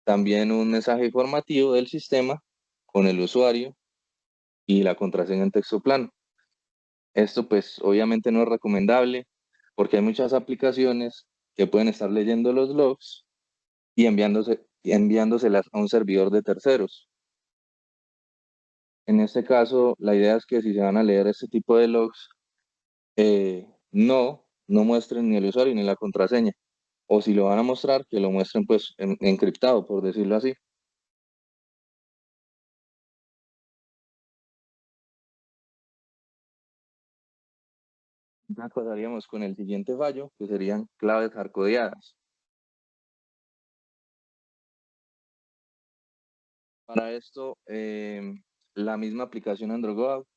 También un mensaje informativo del sistema con el usuario y la contraseña en texto plano. Esto pues obviamente no es recomendable porque hay muchas aplicaciones que pueden estar leyendo los logs y enviándoselas a un servidor de terceros. En este caso, la idea es que si se van a leer este tipo de logs, no muestren ni el usuario ni la contraseña. O si lo van a mostrar, que lo muestren pues encriptado, por decirlo así. Acabaríamos con el siguiente fallo, que serían claves hardcodeadas. Para esto, la misma aplicación Android Go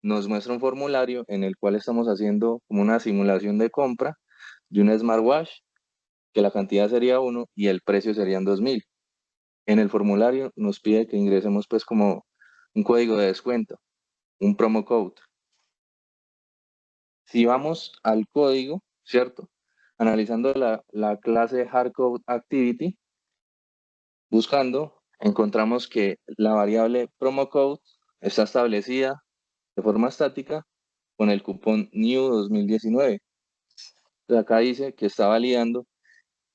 nos muestra un formulario en el cual estamos haciendo como una simulación de compra de un smartwatch, que la cantidad sería 1 y el precio serían 2000. En el formulario nos pide que ingresemos pues como un código de descuento, un promo code. Si vamos al código, ¿cierto? Analizando la clase Hardcode Activity, buscando, encontramos que la variable promo code está establecida de forma estática con el cupón New 2019. Entonces acá dice que está validando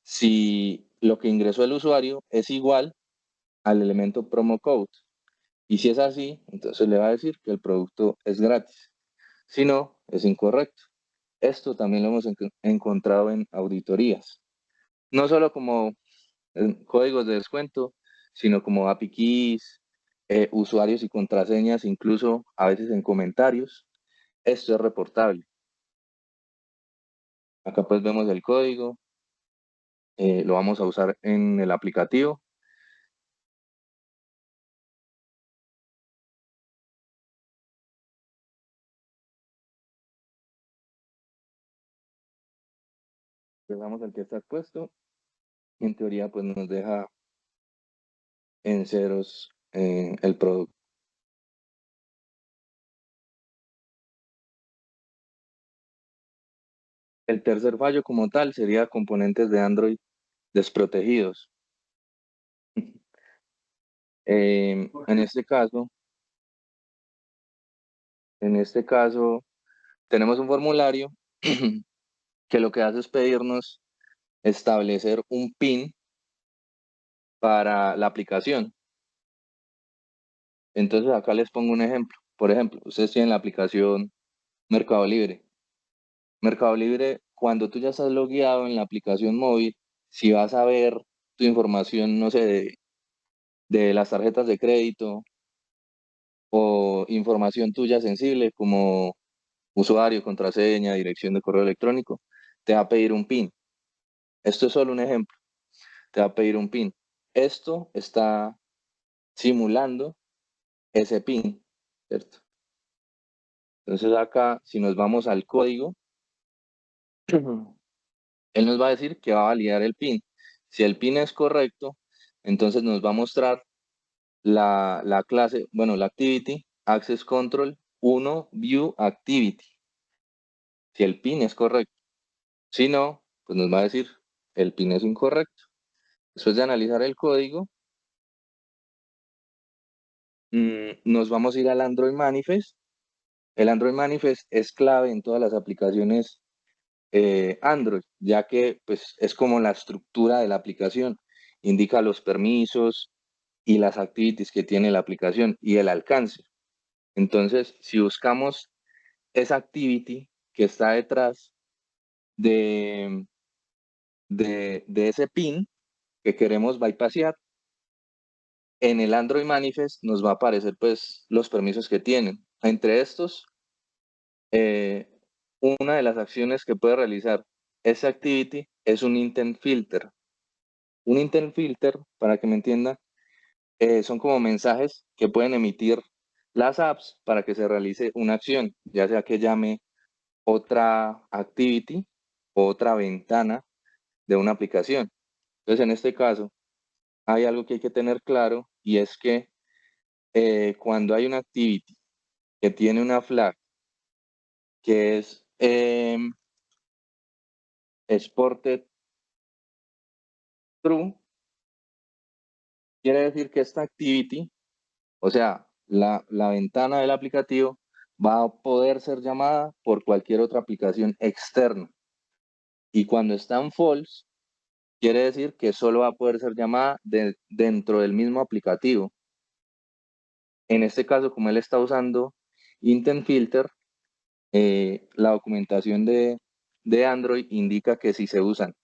si lo que ingresó el usuario es igual al elemento promo code. Y si es así, entonces le va a decir que el producto es gratis. Si no, es incorrecto. Esto también lo hemos encontrado en auditorías. No solo como códigos de descuento, sino como API keys, usuarios y contraseñas, incluso a veces en comentarios. Esto es reportable. Acá pues vemos el código, lo vamos a usar en el aplicativo. Le damos el que está expuesto y en teoría pues nos deja en ceros el producto. El tercer fallo como tal sería componentes de Android desprotegidos. En este caso, tenemos un formulario que lo que hace es pedirnos establecer un PIN para la aplicación. Entonces acá les pongo un ejemplo. Por ejemplo, ustedes tienen la aplicación Mercado Libre. Mercado Libre, cuando tú ya estás logueado en la aplicación móvil, si vas a ver tu información, no sé, de las tarjetas de crédito o información tuya sensible como usuario, contraseña, dirección de correo electrónico, te va a pedir un PIN. Esto es solo un ejemplo. Te va a pedir un PIN. Esto está simulando ese PIN, ¿cierto? Entonces acá, si nos vamos al código, él nos va a decir que va a validar el PIN. Si el PIN es correcto, entonces nos va a mostrar la clase, bueno, la activity, access control 1 view activity. Si el PIN es correcto. Si no, pues nos va a decir el PIN es incorrecto. Después de analizar el código, nos vamos a ir al Android Manifest. El Android Manifest es clave en todas las aplicaciones Android, ya que pues, es como la estructura de la aplicación. Indica los permisos y las activities que tiene la aplicación y el alcance. Entonces, si buscamos esa activity que está detrás de, de ese pin que queremos bypassear, en el Android Manifest nos va a aparecer pues los permisos que tienen. Entre estos, una de las acciones que puede realizar esa activity es un intent filter. Un intent filter, para que me entiendan, son como mensajes que pueden emitir las apps para que se realice una acción, ya sea que llame otra activity o otra ventana de una aplicación. Entonces, en este caso, hay algo que hay que tener claro y es que cuando hay una activity que tiene una flag que es exported true, quiere decir que esta activity, o sea, la ventana del aplicativo, va a poder ser llamada por cualquier otra aplicación externa. Y cuando está en false, quiere decir que solo va a poder ser llamada dentro del mismo aplicativo. En este caso, como él está usando intent filter, la documentación de Android indica que si se usan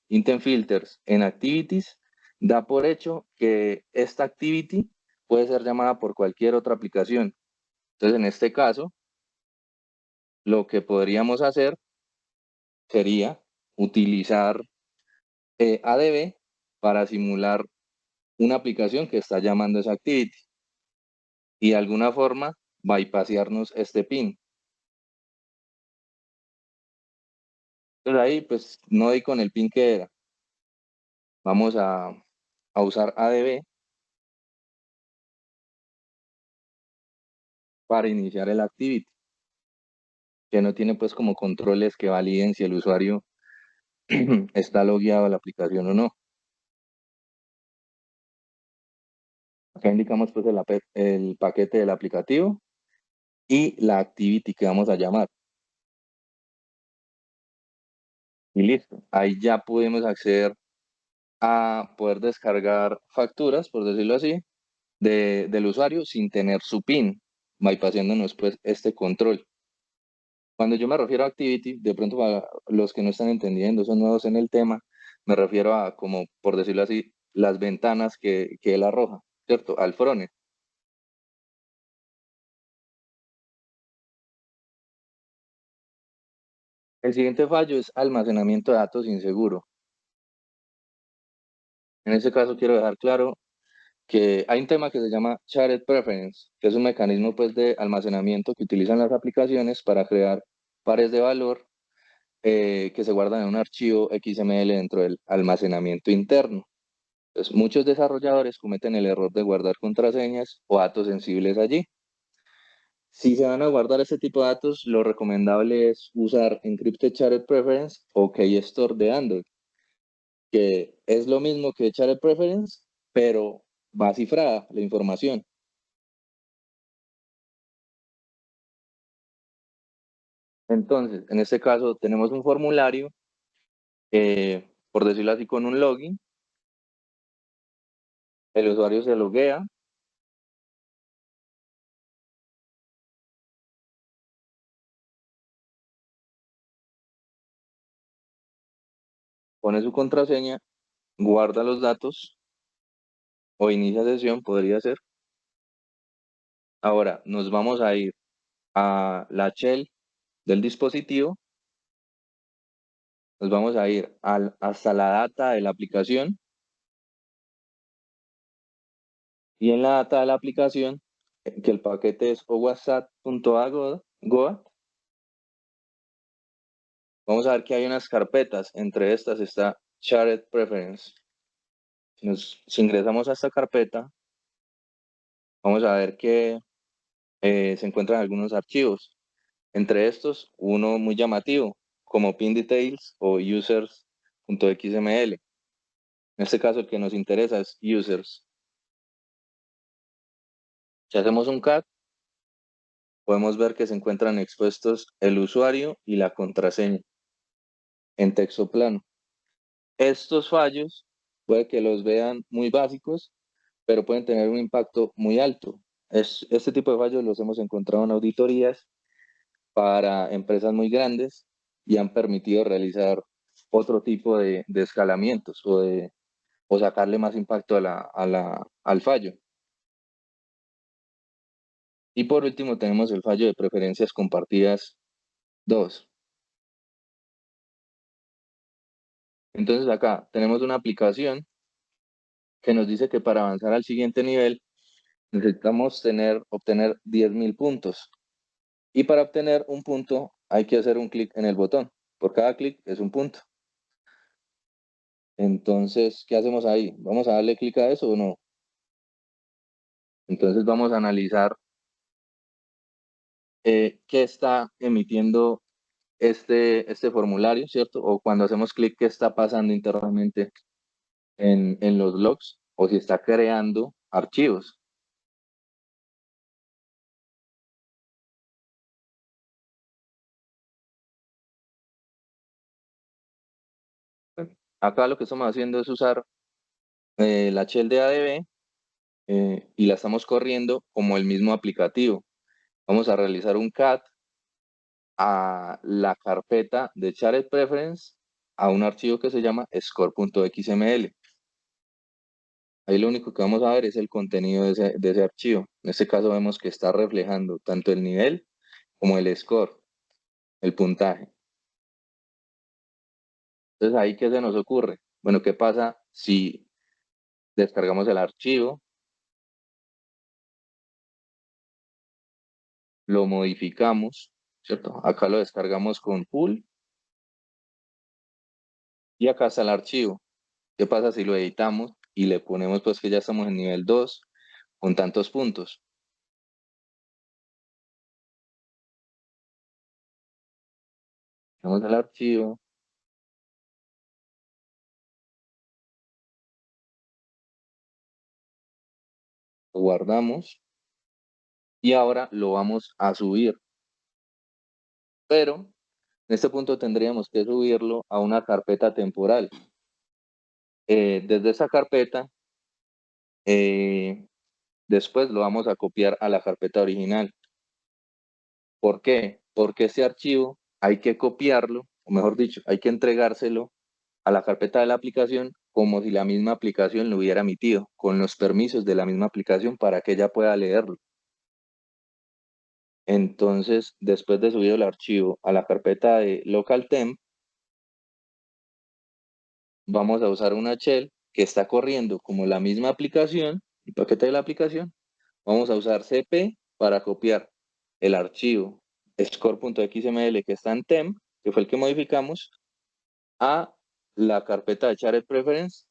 intent filters en activities, da por hecho que esta activity puede ser llamada por cualquier otra aplicación. Entonces, en este caso, lo que podríamos hacer sería utilizar ADB para simular una aplicación que está llamando esa activity y de alguna forma bypassearnos este pin. Entonces ahí pues no di con el pin que era. Vamos a usar ADB para iniciar el activity, que no tiene pues como controles que validen si el usuario está logueado a la aplicación o no. Acá indicamos pues el paquete del aplicativo y la activity que vamos a llamar. Y listo. Ahí ya podemos acceder a poder descargar facturas, por decirlo así, del usuario sin tener su PIN, bypassándonos pues este control. Cuando yo me refiero a activity, de pronto para los que no están entendiendo, son nuevos en el tema, me refiero a, como por decirlo así, las ventanas que él arroja, ¿cierto? Al frontend. El siguiente fallo es almacenamiento de datos inseguro. En este caso quiero dejar claro que hay un tema que se llama Shared Preference, que es un mecanismo pues de almacenamiento que utilizan las aplicaciones para crear pares de valor que se guardan en un archivo XML dentro del almacenamiento interno. Entonces, muchos desarrolladores cometen el error de guardar contraseñas o datos sensibles allí. Si se van a guardar este tipo de datos, lo recomendable es usar Encrypted Shared Preference o Keystore de Android, que es lo mismo que Shared Preference, pero va cifrada la información. Entonces, en este caso, tenemos un formulario, por decirlo así, con un login. El usuario se loguea, pone su contraseña, guarda los datos o inicia sesión, podría ser. Ahora nos vamos a ir a la shell del dispositivo, nos vamos a ir hasta la data de la aplicación y en la data de la aplicación, que el paquete es owasat.goa, vamos a ver que hay unas carpetas, entre estas está Shared Preference. Si ingresamos a esta carpeta, vamos a ver que se encuentran algunos archivos. Entre estos, uno muy llamativo, como pin details o users.xml. En este caso, el que nos interesa es users. Si hacemos un cat, podemos ver que se encuentran expuestos el usuario y la contraseña en texto plano. Estos fallos puede que los vean muy básicos, pero pueden tener un impacto muy alto. Este tipo de fallos los hemos encontrado en auditorías para empresas muy grandes y han permitido realizar otro tipo de escalamientos o sacarle más impacto al fallo. Y por último tenemos el fallo de preferencias compartidas 2. Entonces acá tenemos una aplicación que nos dice que para avanzar al siguiente nivel necesitamos obtener 10.000 puntos. Y para obtener un punto hay que hacer un clic en el botón. Por cada clic es un punto. Entonces, ¿qué hacemos ahí? ¿Vamos a darle clic a eso o no? Entonces vamos a analizar qué está emitiendo este formulario, ¿cierto? O cuando hacemos clic, qué está pasando internamente en los logs o si está creando archivos. Acá lo que estamos haciendo es usar la shell de ADB y la estamos corriendo como el mismo aplicativo. Vamos a realizar un cat a la carpeta de Shared Preference a un archivo que se llama score.xml. Ahí lo único que vamos a ver es el contenido de ese archivo. En este caso vemos que está reflejando tanto el nivel como el score, el puntaje. Entonces, ¿ahí qué se nos ocurre? Bueno, ¿qué pasa si descargamos el archivo, lo modificamos, ¿cierto? Acá lo descargamos con full y acá está el archivo. ¿Qué pasa si lo editamos y le ponemos pues que ya estamos en nivel 2 con tantos puntos? Vamos al archivo, lo guardamos y ahora lo vamos a subir. Pero en este punto tendríamos que subirlo a una carpeta temporal. Desde esa carpeta, después lo vamos a copiar a la carpeta original. ¿Por qué? Porque ese archivo hay que copiarlo, o mejor dicho, hay que entregárselo a la carpeta de la aplicación como si la misma aplicación lo hubiera emitido, con los permisos de la misma aplicación para que ella pueda leerlo. Entonces, después de subir el archivo a la carpeta de local temp, vamos a usar una shell que está corriendo como la misma aplicación, el paquete de la aplicación. Vamos a usar cp para copiar el archivo score.xml que está en temp, que fue el que modificamos, a la carpeta de Shared Preference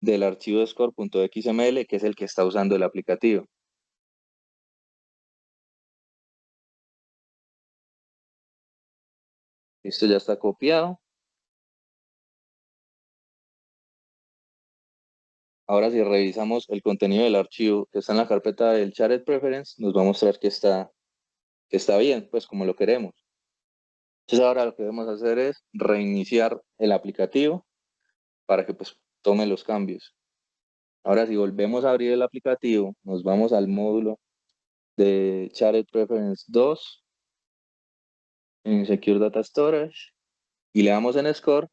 del archivo score.xml, que es el que está usando el aplicativo. Esto ya está copiado. Ahora si revisamos el contenido del archivo que está en la carpeta del Shared Preference, nos va a mostrar que está bien, pues como lo queremos. Entonces ahora lo que debemos hacer es reiniciar el aplicativo para que pues tome los cambios. Ahora si volvemos a abrir el aplicativo, nos vamos al módulo de Shared Preference 2 en Secure Data Storage y le damos en Score.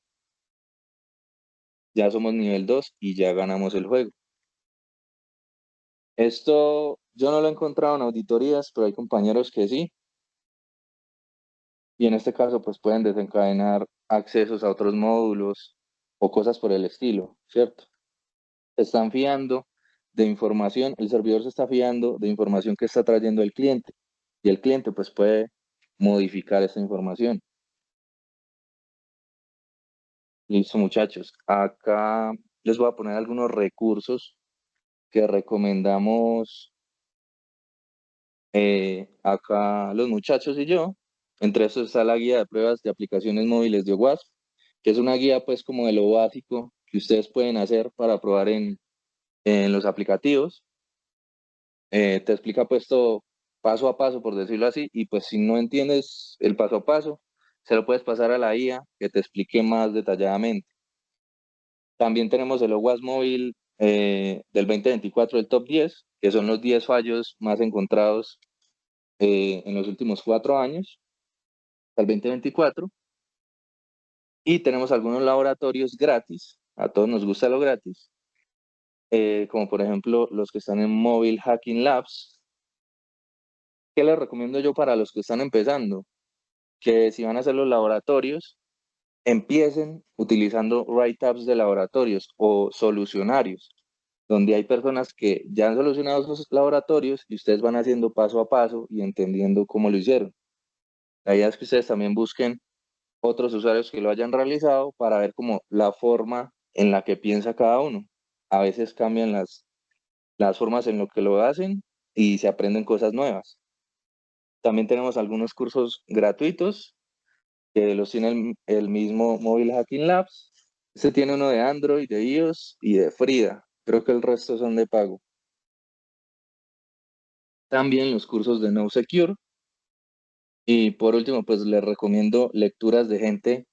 Ya somos nivel 2 y ya ganamos el juego. Esto yo no lo he encontrado en auditorías, pero hay compañeros que sí. Y en este caso, pues pueden desencadenar accesos a otros módulos o cosas por el estilo, ¿cierto? Se están fiando de información, el servidor se está fiando de información que está trayendo el cliente. Y el cliente, pues puede modificar esa información. Listo, muchachos. Acá les voy a poner algunos recursos que recomendamos acá los muchachos y yo. Entre esos está la guía de pruebas de aplicaciones móviles de OWASP, que es una guía pues como de lo básico que ustedes pueden hacer para probar en los aplicativos. Te explica pues todo paso a paso, por decirlo así, y pues si no entiendes el paso a paso, se lo puedes pasar a la IA que te explique más detalladamente. También tenemos el OWASP móvil del 2024, el top 10, que son los 10 fallos más encontrados en los últimos 4 años, hasta el 2024. Y tenemos algunos laboratorios gratis, a todos nos gusta lo gratis, como por ejemplo los que están en Mobile Hacking Labs. ¿Qué les recomiendo yo para los que están empezando? Que si van a hacer los laboratorios, empiecen utilizando write-ups de laboratorios o solucionarios, donde hay personas que ya han solucionado esos laboratorios y ustedes van haciendo paso a paso y entendiendo cómo lo hicieron. La idea es que ustedes también busquen otros usuarios que lo hayan realizado para ver como la forma en la que piensa cada uno. A veces cambian las formas en lo que lo hacen y se aprenden cosas nuevas. También tenemos algunos cursos gratuitos que los tiene el mismo Mobile Hacking Labs. Este tiene uno de Android, de iOS y de Frida. Creo que el resto son de pago. También los cursos de No Secure. Y por último, pues les recomiendo lecturas de gente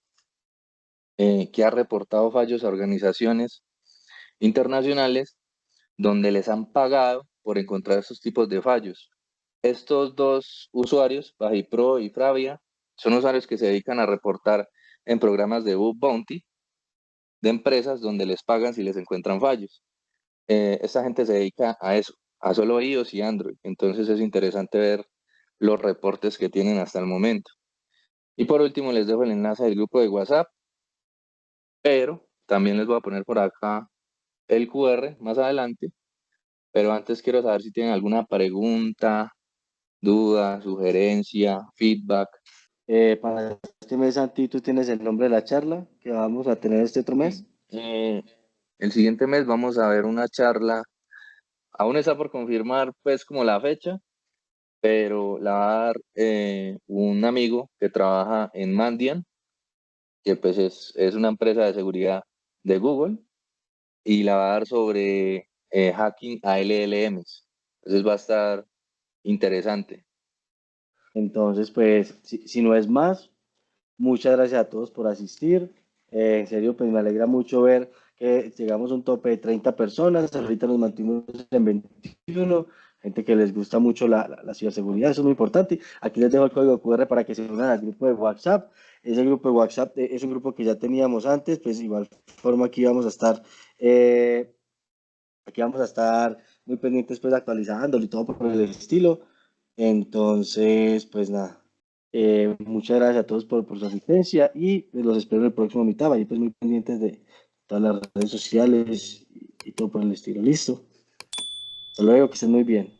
que ha reportado fallos a organizaciones internacionales donde les han pagado por encontrar estos tipos de fallos. Estos dos usuarios, Bajipro y Fravia, Son usuarios que se dedican a reportar en programas de bug bounty de empresas donde les pagan si les encuentran fallos. Esta gente se dedica a eso, a solo iOS y Android. Entonces es interesante ver los reportes que tienen hasta el momento. Y por último les dejo el enlace del grupo de WhatsApp, pero también les voy a poner por acá el QR más adelante. Pero antes quiero saber si tienen alguna pregunta, duda, sugerencia, feedback. Para este mes, Santi, tú tienes el nombre de la charla que vamos a tener este otro mes. El siguiente mes vamos a ver una charla. Aún está por confirmar pues como la fecha, pero la va a dar un amigo que trabaja en Mandiant, que pues es una empresa de seguridad de Google, y la va a dar sobre hacking a LLMs. Entonces va a estar interesante. Entonces, pues, si no es más, muchas gracias a todos por asistir. En serio, pues me alegra mucho ver que llegamos a un tope de 30 personas. Ahorita nos mantuvimos en 21. Gente que les gusta mucho la ciberseguridad, eso es muy importante. Aquí les dejo el código QR para que se unan al grupo de WhatsApp. Ese grupo de WhatsApp es un grupo que ya teníamos antes, pues igual forma aquí vamos a estar muy pendientes pues actualizándolo y todo por el estilo. Entonces, pues nada. Muchas gracias a todos por su asistencia y pues, los espero en el próximo Meetup. Ahí pues muy pendientes de todas las redes sociales y todo por el estilo. Listo. Hasta luego, que estén muy bien.